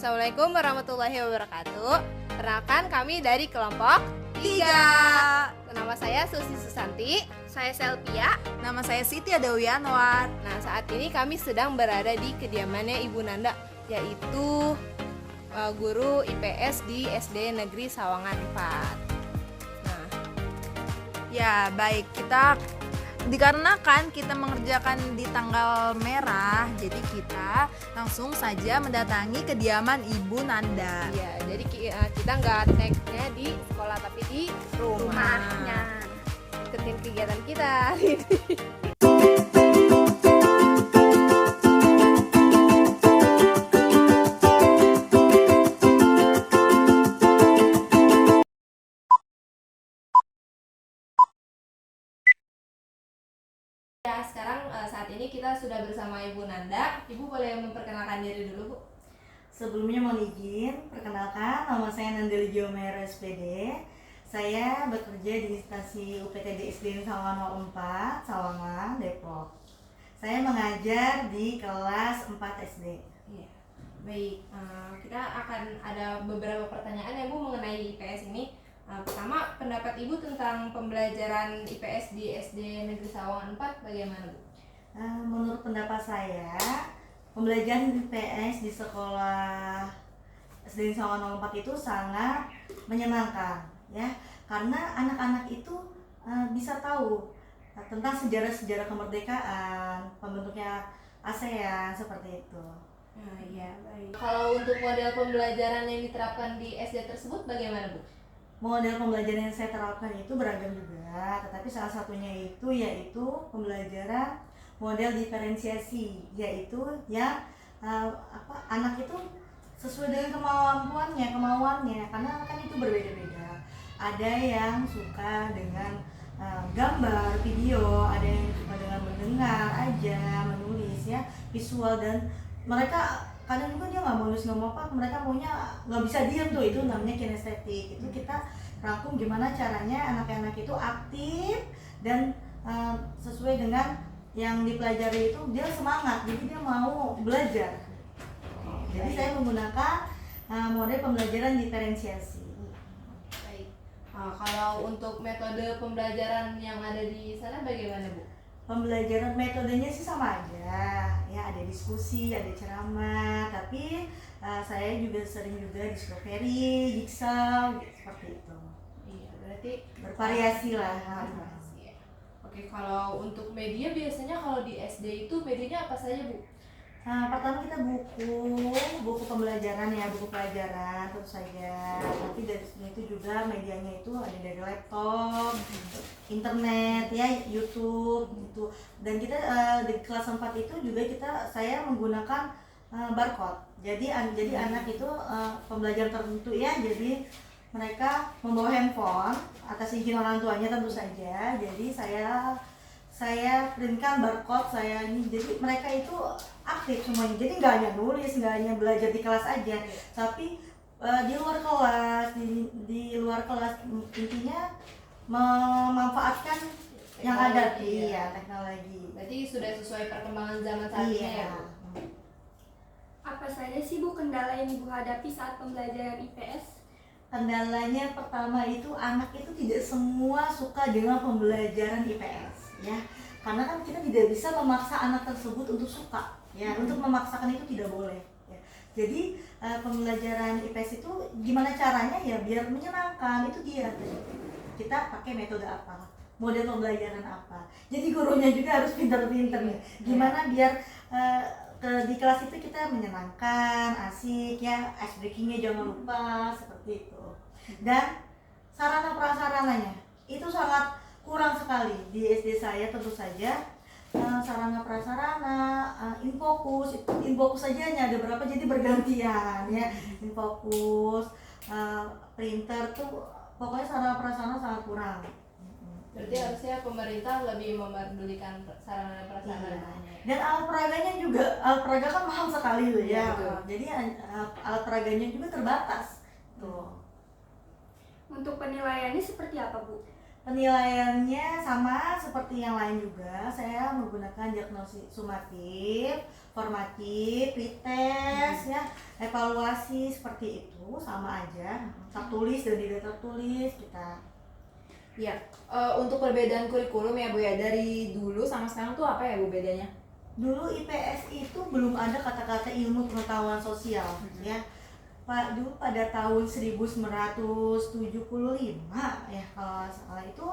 Assalamualaikum warahmatullahi wabarakatuh. Perkenalkan, kami dari kelompok 3. Nama saya Susi Susanti. Saya Selvia. Nama saya Siti Dewi Anwar. Nah, saat ini kami sedang berada di kediamannya Ibu Nanda, yaitu guru IPS di SD Negeri Sawangan 4. Nah, Ya, baik. Dikarenakan kita mengerjakan di tanggal merah, jadi kita langsung saja mendatangi kediaman Ibu Nanda. ya, jadi kita nggak tag-nya di sekolah tapi di rumah. Rumahnya. Ikutin kegiatan kita hari ini. Ya, sekarang saat ini kita sudah bersama Ibu Nanda. Ibu boleh memperkenalkan diri dulu, Bu? Sebelumnya mohon izin, perkenalkan nama saya Nandeli Geomero SPD. Saya bekerja di instansi UPTD SD Sawangan 04, Sawangan, Depok. Saya mengajar di kelas 4 SD. Iya. Baik, kita akan ada beberapa pertanyaan ya, Bu, mengenai IPS ini. Pertama, pendapat Ibu tentang pembelajaran IPS di SD Negeri Sawangan 4 bagaimana, Bu? Menurut pendapat saya, pembelajaran IPS di sekolah SD Sawangan 04 itu sangat menyenangkan, ya, karena anak-anak itu bisa tahu tentang sejarah-sejarah kemerdekaan, pembentuknya ASEAN, seperti itu. Nah, iya, baik. Kalau untuk model pembelajaran yang diterapkan di SD tersebut bagaimana, Bu? Model pembelajaran yang saya terapkan itu beragam juga, tetapi salah satunya itu yaitu pembelajaran model diferensiasi, yaitu yang anak itu sesuai dengan kemauannya, karena kan itu berbeda-beda. Ada yang suka dengan gambar, video, ada yang suka dengan mendengar aja, menulis ya, visual, dan mereka kadang juga dia nggak mau nulis, nggak mau apa, mereka maunya nggak bisa diam tuh, itu namanya kinestetik. Itu kita rangkum gimana caranya anak-anak itu aktif dan sesuai dengan yang dipelajari, itu dia semangat, jadi dia mau belajar. Jadi saya menggunakan model pembelajaran diferensiasi. Baik. Kalau untuk metode pembelajaran yang ada di sana bagaimana, Bu? Pembelajaran metodenya sih sama aja, ya, ada diskusi, ada ceramah, tapi saya juga sering discovery, jigsaw, gitu, seperti itu. Iya, berarti Bervariasi lah. bervariasi, ya. Oke, kalau untuk media biasanya kalau di SD itu medianya apa saja, Bu? Pertama kita buku pembelajaran ya, buku pelajaran tentu saja. Tapi dari sini itu juga medianya itu ada dari laptop, internet ya, YouTube gitu. Dan kita di kelas 4 itu juga saya menggunakan barcode. Jadi anak itu pembelajaran tertentu ya. Jadi mereka membawa handphone atas izin orang tuanya tentu saja. Jadi saya printkan barcode saya ini, jadi mereka itu aktif semuanya. Jadi nggak hanya nulis, nggak hanya belajar di kelas aja, tapi di luar kelas, di luar kelas, intinya memanfaatkan yang ada di teknologi. Berarti sudah sesuai perkembangan zaman saat ini ya, Bu? Apa saja sih, Bu, kendala yang Ibu hadapi saat pembelajaran IPS? Kendalanya pertama itu anak itu tidak semua suka dengan pembelajaran IPS ya, karena kan kita tidak bisa memaksa anak tersebut untuk suka ya, untuk memaksakan itu tidak boleh ya. Jadi pembelajaran IPS itu gimana caranya ya biar menyenangkan, itu dia. Kita pakai metode apa, model pembelajaran apa, jadi gurunya juga harus pintar-pintar nih gimana biar di kelas itu kita menyenangkan, asik ya, ice breakingnya jangan lupa, seperti itu. Dan sarana prasarananya itu sangat kurang sekali di SD saya, tentu saja. Sarana prasarana, infokus saja hanya ada berapa, jadi bergantian ya, infokus, printer tuh, pokoknya sarana prasarana sangat kurang. Berarti harusnya pemerintah lebih memerdulikan sarana prasarana. Dan alat peraganya juga, alat peraga kan mahal sekali tuh ya. Jadi alat peraganya juga terbatas tuh. Untuk penilaiannya seperti apa, Bu? Penilaiannya sama seperti yang lain juga. Saya menggunakan diagnosis sumatif, formatif, pretest, ya, evaluasi seperti itu sama aja. Tertulis dan tidak tertulis kita. Ya, untuk perbedaan kurikulum ya Bu ya, dari dulu sama sekarang tuh apa ya Bu bedanya? Dulu IPS itu belum ada kata-kata ilmu pengetahuan sosial, ya. Pak, dulu pada tahun 1975 ya kalau salah itu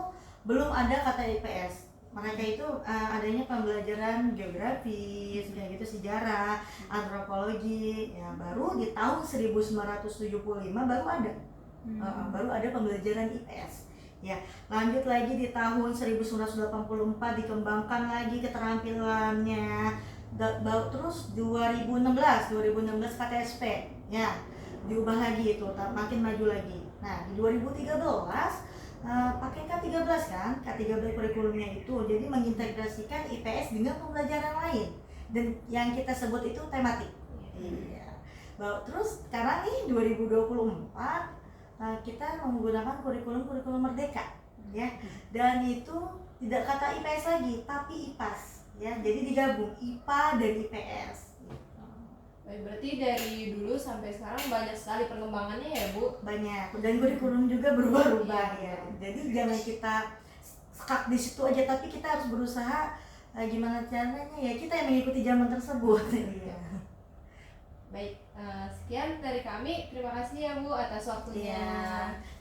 belum ada kata IPS. Mereka itu adanya pembelajaran geografis, kayak gitu, sejarah, antropologi, ya baru di tahun 1975 baru ada. Baru ada pembelajaran IPS. Ya, lanjut lagi di tahun 1984 dikembangkan lagi keterampilannya. Terus 2016 KTSP, ya diubah lagi itu, makin maju lagi. Nah di 2013 pakai K13 kan, K13 kurikulumnya itu, jadi mengintegrasikan IPS dengan pembelajaran lain dan yang kita sebut itu tematik. Iya. Terus sekarang nih 2024 kita menggunakan kurikulum merdeka, ya, dan itu tidak kata IPS lagi tapi IPAS, ya, jadi digabung IPA dan IPS. Baik, berarti dari dulu sampai sekarang banyak sekali perkembangannya ya Bu? Banyak, dan kurikulum juga berubah-ubah, ya. Jadi jangan kita stuck di situ aja, tapi kita harus berusaha gimana caranya ya kita yang mengikuti zaman tersebut. Ya. Baik, sekian dari kami. Terima kasih ya Bu atas waktunya.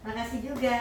Terima kasih juga.